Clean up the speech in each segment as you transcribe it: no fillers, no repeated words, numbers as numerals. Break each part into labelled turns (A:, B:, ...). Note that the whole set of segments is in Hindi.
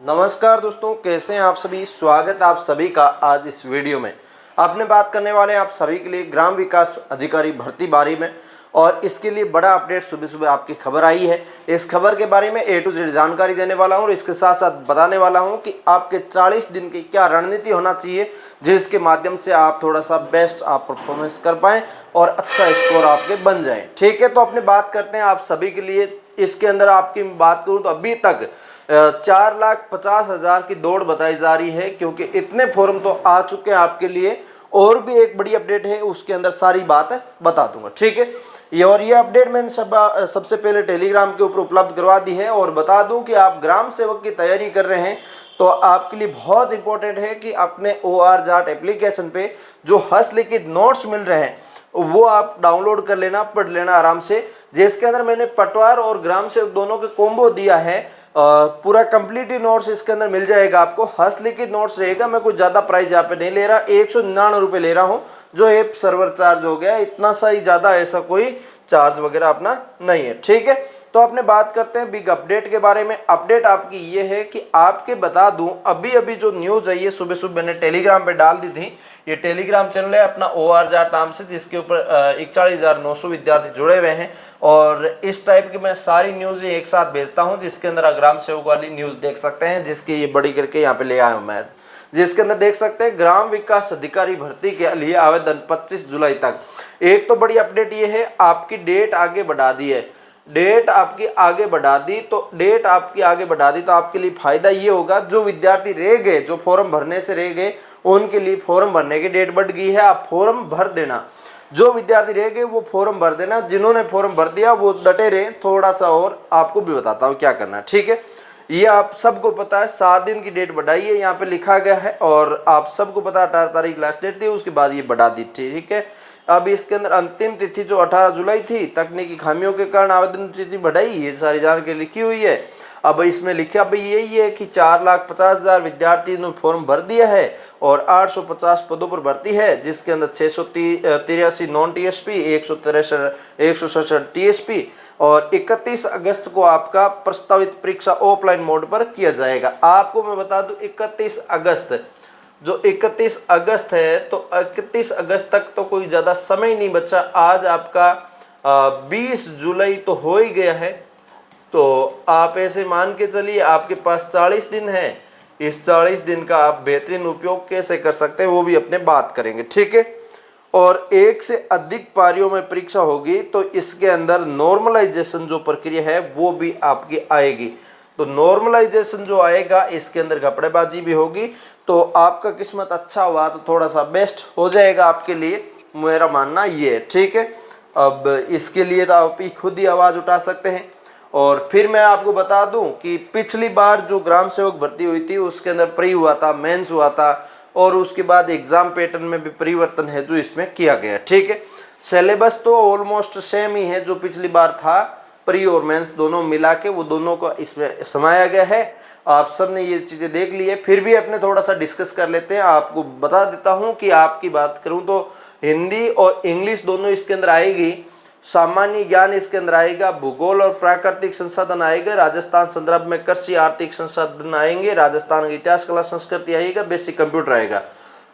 A: नमस्कार दोस्तों, कैसे हैं आप सभी। स्वागत है आप सभी का आज इस वीडियो में। आपने बात करने वाले हैं आप सभी के लिए ग्राम विकास अधिकारी भर्ती बारे में, और इसके लिए बड़ा अपडेट सुबह सुबह आपकी खबर आई है। इस खबर के बारे में A to Z जानकारी देने वाला हूं और इसके साथ साथ बताने वाला हूं कि आपके 40 दिन की क्या रणनीति होना चाहिए, जिसके माध्यम से आप थोड़ा सा बेस्ट आप परफॉर्मेंस कर पाएँ और अच्छा स्कोर आपके बन जाए। ठीक है, तो अपने बात करते हैं आप सभी के लिए। इसके अंदर आपकी बात करूँ तो अभी तक 4,50,000 की दौड़ बताई जा रही है, क्योंकि इतने फॉर्म तो आ चुके हैं आपके लिए। और भी एक बड़ी अपडेट है, उसके अंदर सारी बात बता दूंगा। ठीक है, ये अपडेट मैंने सबसे पहले टेलीग्राम के ऊपर उपलब्ध करवा दी है। और बता दूं कि आप ग्राम सेवक की तैयारी कर रहे हैं तो आपके लिए बहुत इंपॉर्टेंट है कि अपने OR जाट एप्लीकेशन पे जो हस्तलिखित नोट्स मिल रहे हैं वो आप डाउनलोड कर लेना, पढ़ लेना आराम से। जिसके अंदर मैंने पटवार और ग्राम सेवक दोनों के कॉम्बो दिया है। पूरा कंप्लीट ही नोट्स इसके अंदर मिल जाएगा आपको। हस्तलिखित नोट्स रहेगा। मैं कुछ ज़्यादा प्राइस यहाँ पे नहीं ले रहा, 199 रुपये ले रहा हूँ, जो ऐप सर्वर चार्ज हो गया, इतना सा ही, ज़्यादा ऐसा कोई चार्ज वगैरह अपना नहीं है। ठीक है, तो अपने बात करते हैं बिग अपडेट के बारे में। अपडेट आपकी ये है कि आपके बता दूं, अभी अभी जो न्यूज़ आई है सुबह सुबह मैंने टेलीग्राम पे डाल दी थी। ये टेलीग्राम चैनल है अपना OR जाट नाम से, जिसके ऊपर 41,900 विद्यार्थी जुड़े हुए हैं। और इस टाइप की मैं सारी न्यूज़ एक साथ भेजता हूँ, जिसके अंदर ग्राम सेवक वाली न्यूज़ देख सकते हैं, जिसकी ये बड़ी करके यहाँ पे ले आया हूँ मैं। जिसके अंदर देख सकते हैं ग्राम विकास अधिकारी भर्ती के लिए आवेदन 25 जुलाई तक। एक तो बड़ी अपडेट ये है, आपकी डेट आगे बढ़ा दी है। डेट आपकी आगे बढ़ा दी तो आपके लिए फायदा ये होगा, जो विद्यार्थी रह गए, जो फॉर्म भरने से रह गए, उनके लिए फॉर्म भरने की डेट बढ़ गई है। आप फॉर्म भर देना, जो विद्यार्थी रह गए वो फॉर्म भर देना। जिन्होंने फॉर्म भर दिया वो डटे रहे थोड़ा सा। और आपको भी बताता हूँ क्या करना है। ठीक है, ये आप सबको पता है, 7 दिन की डेट बढ़ाई है, यहाँ पे लिखा गया है। और आप सबको पता है 18 तारीख लास्ट डेट थी, उसके बाद ये बढ़ा दी थी। ठीक है, अब इसके अंदर अंतिम तिथि जो 18 जुलाई थी, तकनीकी खामियों के कारण आवेदन तिथि बढ़ाई, ये सारी जानकारी लिखी हुई है। अब इसमें लिखा भाई यही है कि 4,50,000 विद्यार्थी ने फॉर्म भर दिया है और 850 पदों पर भर्ती है, जिसके अंदर 683 नॉन TSP, 167 TSP और 31 अगस्त को आपका प्रस्तावित परीक्षा ऑफलाइन मोड पर किया जाएगा। आपको मैं बता दूं 31 अगस्त, जो 31 अगस्त है, तो 31 अगस्त तक तो कोई ज़्यादा समय नहीं बचा। आज आपका 20 जुलाई तो हो ही गया है, तो आप ऐसे मान के चलिए आपके पास 40 दिन है। इस 40 दिन का आप बेहतरीन उपयोग कैसे कर सकते हैं वो भी अपने बात करेंगे। ठीक है, और एक से अधिक पारियों में परीक्षा होगी तो इसके अंदर नॉर्मलाइजेशन जो प्रक्रिया है वो भी आपकी आएगी। तो नॉर्मलाइजेशन जो आएगा, इसके अंदर घपड़ेबाजी भी होगी। तो आपका किस्मत अच्छा हुआ तो थोड़ा सा बेस्ट हो जाएगा आपके लिए, मेरा मानना ये है। ठीक है, अब इसके लिए तो आप ही खुद ही आवाज़ उठा सकते हैं। और फिर मैं आपको बता दूं कि पिछली बार जो ग्राम सेवक भर्ती हुई थी उसके अंदर प्री हुआ था, मेंस हुआ था, और उसके बाद एग्जाम पैटर्न में भी परिवर्तन है जो इसमें किया गया। ठीक है, सिलेबस तो ऑलमोस्ट सेम ही है, जो पिछली बार था प्री और मेंस दोनों मिला के वो दोनों को इसमें समाया गया है। आप सब ने ये चीज़ें देख ली है, फिर भी अपने थोड़ा सा डिस्कस कर लेते हैं। आपको बता देता हूँ कि आपकी बात करूँ तो हिंदी और इंग्लिश दोनों इसके अंदर आएगी, सामान्य ज्ञान इसके अंदर आएगा, भूगोल और प्राकृतिक संसाधन आएगा, राजस्थान संदर्भ में कृषि आर्थिक संसाधन आएंगे, राजस्थान का इतिहास कला संस्कृति आएगा, बेसिक कंप्यूटर आएगा,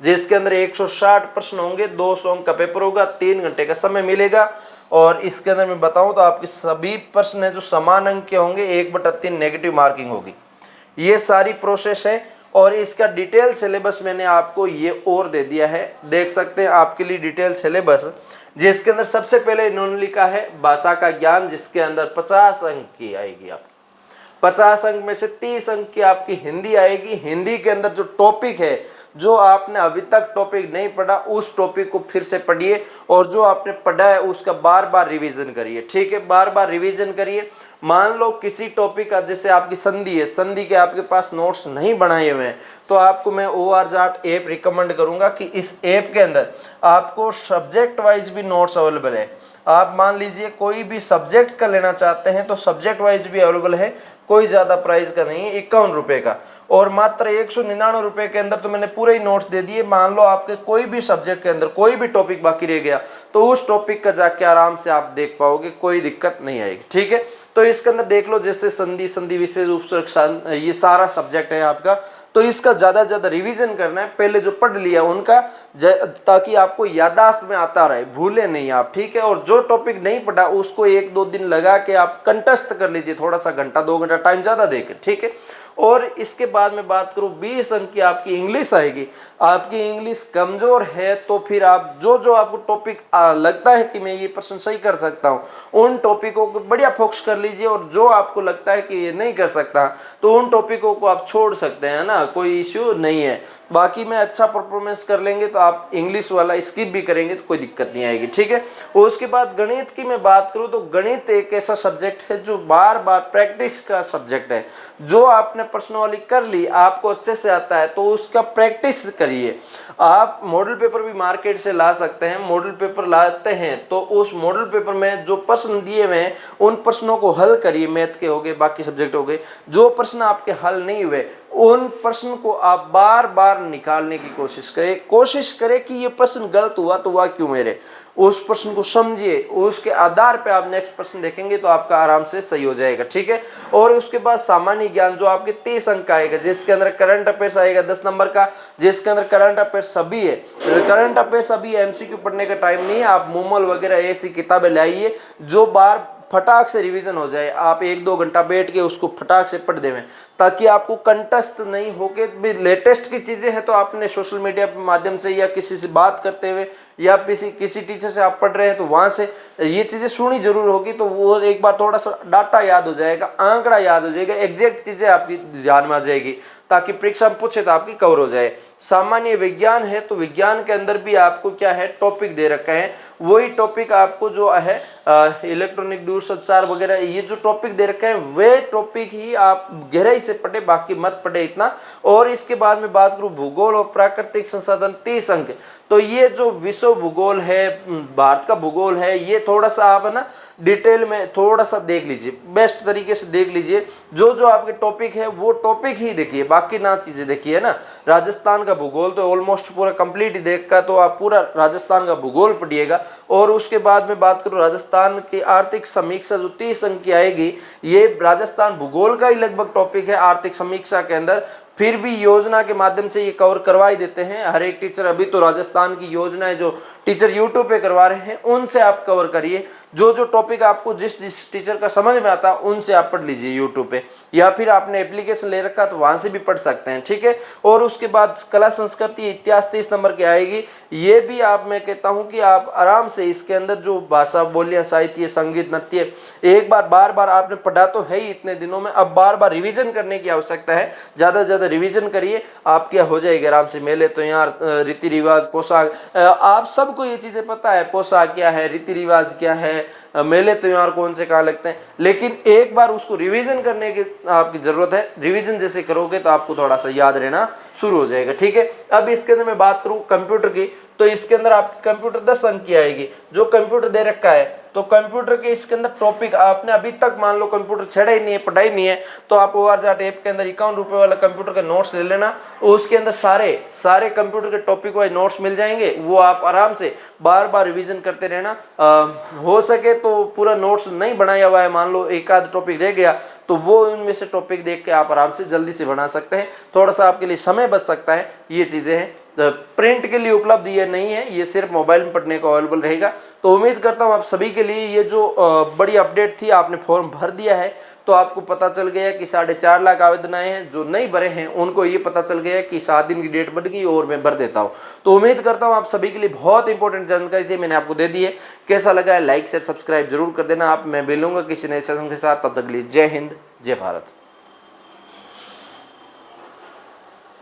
A: जिसके अंदर 160 प्रश्न होंगे, 200 अंक का पेपर होगा, 3 घंटे का समय मिलेगा। और इसके अंदर मैं बताऊं तो आपके सभी प्रश्न है जो समान अंक के होंगे, 1/3 नेगेटिव मार्किंग होगी। ये सारी प्रोसेस है। और इसका डिटेल सिलेबस मैंने आपको ये और दे दिया है, देख सकते हैं आपके लिए डिटेल सिलेबस, जिसके अंदर सबसे पहले इन्होंने लिखा है भाषा का ज्ञान, जिसके अंदर 50 अंक की आएगी आपकी। 50 अंक में से 30 अंक की आपकी हिंदी आएगी। हिंदी के अंदर जो टॉपिक है, जो आपने अभी तक टॉपिक नहीं पढ़ा उस टॉपिक को फिर से पढ़िए, और जो आपने पढ़ा है उसका बार बार रिवीजन करिए। ठीक है, बार बार रिवीजन करिए। मान लो किसी टॉपिक का, जैसे आपकी संधि है, संधि के आपके पास नोट्स नहीं बनाए हुए हैं, तो आपको मैं OR जाट ऐप रिकमेंड करूंगा कि इस ऐप के अंदर आपको सब्जेक्ट वाइज भी नोट्स अवेलेबल है। आप मान लीजिए कोई भी सब्जेक्ट का लेना चाहते हैं तो सब्जेक्ट वाइज भी अवेलेबल है, कोई ज़्यादा प्राइस का नहीं है, 51 रुपये का, और मात्र 199 रुपये के अंदर तो मैंने पूरे ही नोट्स दे दिए। मान लो आपके कोई भी सब्जेक्ट के अंदर कोई भी टॉपिक बाकी रह गया तो उस टॉपिक का जाके आराम से आप देख पाओगे, कोई दिक्कत नहीं आएगी। ठीक है, तो इसके अंदर देख लो जैसे संधि, संधि विशेष, उपसर्ग, ये सारा सब्जेक्ट है आपका। तो इसका ज़्यादा से ज़्यादा रिवीजन करना है, पहले जो पढ़ लिया उनका, ताकि आपको याददाश्त में आता रहे, भूले नहीं आप, ठीक है। और जो टॉपिक नहीं पढ़ा उसको 1-2 दिन लगा के आप कंठस्थ कर लीजिए, थोड़ा सा घंटा 2 घंटा टाइम ज़्यादा देकर, ठीक है। और इसके बाद में बात करूँ 20 अंक की आपकी इंग्लिश आएगी। आपकी इंग्लिश कमज़ोर है तो फिर आप जो आपको टॉपिक लगता है कि मैं ये प्रश्न सही कर सकता हूँ, उन टॉपिकों को बढ़िया फोकस कर लीजिए। और जो आपको लगता है कि ये नहीं कर सकता तो उन टॉपिकों को आप छोड़ सकते हैं ना, कोई इश्यू नहीं है। बाकी में अच्छा परफॉर्मेंस कर लेंगे तो आप इंग्लिश वाला स्किप भी करेंगे तो कोई दिक्कत नहीं आएगी, ठीक है। और उसके बाद गणित की मैं बात करूँ तो गणित एक ऐसा सब्जेक्ट है जो बार बार प्रैक्टिस का सब्जेक्ट है। जो आपने प्रश्नावली कर ली, आपको अच्छे से आता है तो उसका प्रैक्टिस करिए। आप मॉडल पेपर भी मार्केट से ला सकते हैं, मॉडल पेपर लाते हैं तो उस मॉडल पेपर में जो प्रश्न दिए हुए हैं उन प्रश्नों को हल करिए। मैथ के हो गए, बाकी सब्जेक्ट हो गए, जो प्रश्न आपके हल नहीं हुए उन प्रश्न को आप बार बार निकालने की कोशिश करें कि ये प्रश्न गलत हुआ तो हुआ क्यों मेरे, उस प्रश्न को समझिए, उसके आधार पे आप नेक्स्ट प्रश्न देखेंगे तो आपका आराम से सही हो जाएगा, ठीक है। और उसके बाद सामान्य ज्ञान जो आपके 30 अंक का आएगा, जिसके अंदर करंट अफेयर्स आएगा 10 नंबर का, जिसके अंदर करंट अफेयर्स सभी है। करंट अफेयर्स अभी एमसीक्यू पढ़ने का टाइम नहीं है, आप मूमल वगैरह ऐसी किताबें लाइए जो बार फटाक से रिवीजन हो जाए। आप 1-2 घंटा बैठ के उसको फटाक से पढ़ देवें ताकि आपको कंठस्थ नहीं होके भी लेटेस्ट की चीज़ें हैं तो आपने सोशल मीडिया के माध्यम से या किसी से बात करते हुए या किसी टीचर से आप पढ़ रहे हैं तो वहाँ से ये चीज़ें सुनी जरूर होगी, तो वो एक बार थोड़ा सा डाटा याद हो जाएगा, आंकड़ा याद हो जाएगा, एग्जैक्ट चीज़ें आपकी ध्यान में आ जाएगी ताकि परीक्षा में पूछे तो आपकी कवर हो जाए। सामान्य विज्ञान है तो विज्ञान के अंदर भी आपको क्या है, टॉपिक दे रखा है, वही टॉपिक आपको जो है इलेक्ट्रॉनिक दूरसंचार वगैरह ये जो टॉपिक दे रखा है वे टॉपिक ही आप गहराई से पढ़े, बाकी मत पढ़े इतना। और इसके बाद में बात करूँ भूगोल और प्राकृतिक संसाधन 30 अंक, तो ये जो विश्व भूगोल है, भारत का भूगोल है, ये थोड़ा सा आप है ना डिटेल में थोड़ा सा देख लीजिए, बेस्ट तरीके से देख लीजिए। जो आपके टॉपिक है वो टॉपिक ही देखिए, बाकी ना चीज़ें देखिए ना। राजस्थान का भूगोल तो ऑलमोस्ट पूरा कंप्लीट ही देखा, तो आप पूरा राजस्थान का भूगोल पढ़िएगा। और उसके बाद में बात करूँ राजस्थान की आर्थिक समीक्षा जो 30 अंक की आएगी, ये राजस्थान भूगोल का ही लगभग टॉपिक है आर्थिक समीक्षा के अंदर। फिर भी योजना के माध्यम से ये कवर करवा ही देते हैं हर एक टीचर। अभी तो राजस्थान की योजनाएं जो टीचर यूट्यूब पे करवा रहे हैं उनसे आप कवर करिए। जो टॉपिक आपको जिस टीचर का समझ में आता है उनसे आप पढ़ लीजिए यूट्यूब पे, या फिर आपने एप्लीकेशन ले रखा तो वहाँ से भी पढ़ सकते हैं, ठीक है। और उसके बाद कला संस्कृति इतिहास 30 नंबर की आएगी। ये भी मैं कहता हूँ कि आप आराम से इसके अंदर जो भाषा बोलियाँ, साहित्य, संगीत, नृत्य एक बार बार आपने पढ़ा तो है ही इतने दिनों में, अब बार बार रिविजन करने की आवश्यकता है। ज़्यादा से ज़्यादा रिवीजन करिए, आप क्या हो जाएगी आराम से। मेले तो यार रीति रिवाज, पोशाक, आप सबको ये चीज़ें पता है, पोशाक क्या है, रीति रिवाज क्या है, मेले त्योहार कौन से कहाँ लगते हैं, लेकिन एक बार उसको रिवीजन करने की आपकी ज़रूरत है। रिवीजन जैसे करोगे तो आपको थोड़ा सा याद रहना शुरू हो जाएगा, ठीक है। अब इसके अंदर मैं बात करूँ कंप्यूटर की, तो इसके अंदर आपकी कंप्यूटर 10 अंक की आएगी। जो कंप्यूटर दे रखा है तो कंप्यूटर के इसके अंदर टॉपिक आपने अभी तक मान लो कंप्यूटर छेड़ा ही नहीं है, पढ़ाई नहीं है, तो आप ORJAT ऐप के अंदर 51 रुपये वाला कंप्यूटर का नोट्स ले लेना। उसके अंदर सारे कंप्यूटर के टॉपिक वाइज नोट्स मिल जाएंगे, वो आप आराम से बार बार रिवीजन करते रहना। हो सके तो पूरा नोट्स नहीं बनाया हुआ है, मान लो एक आध टॉपिक रह गया तो वो इनमें से टॉपिक देख के आप आराम से जल्दी से बना सकते हैं, थोड़ा सा आपके लिए समय बच सकता है। ये चीज़ें हैं प्रिंट के लिए उपलब्ध ये नहीं है, ये सिर्फ मोबाइल में पढ़ने को अवेलेबल रहेगा। तो उम्मीद करता हूँ आप सभी के लिए ये जो बड़ी अपडेट थी, आपने फॉर्म भर दिया है तो आपको पता चल गया कि 4.5 लाख आवेदन आए हैं। जो नहीं भरे हैं उनको ये पता चल गया कि 7 दिन की डेट बढ़ गई और मैं भर देता हूँ। तो उम्मीद करता हूँ आप सभी के लिए बहुत इंपॉर्टेंट जानकारी थी, मैंने आपको दे दी है। कैसा लगा है लाइक शेयर सब्सक्राइब जरूर कर देना। आप मैं मिलूंगा किसी नए सेशन के साथ, तब तक के लिए जय हिंद जय भारत।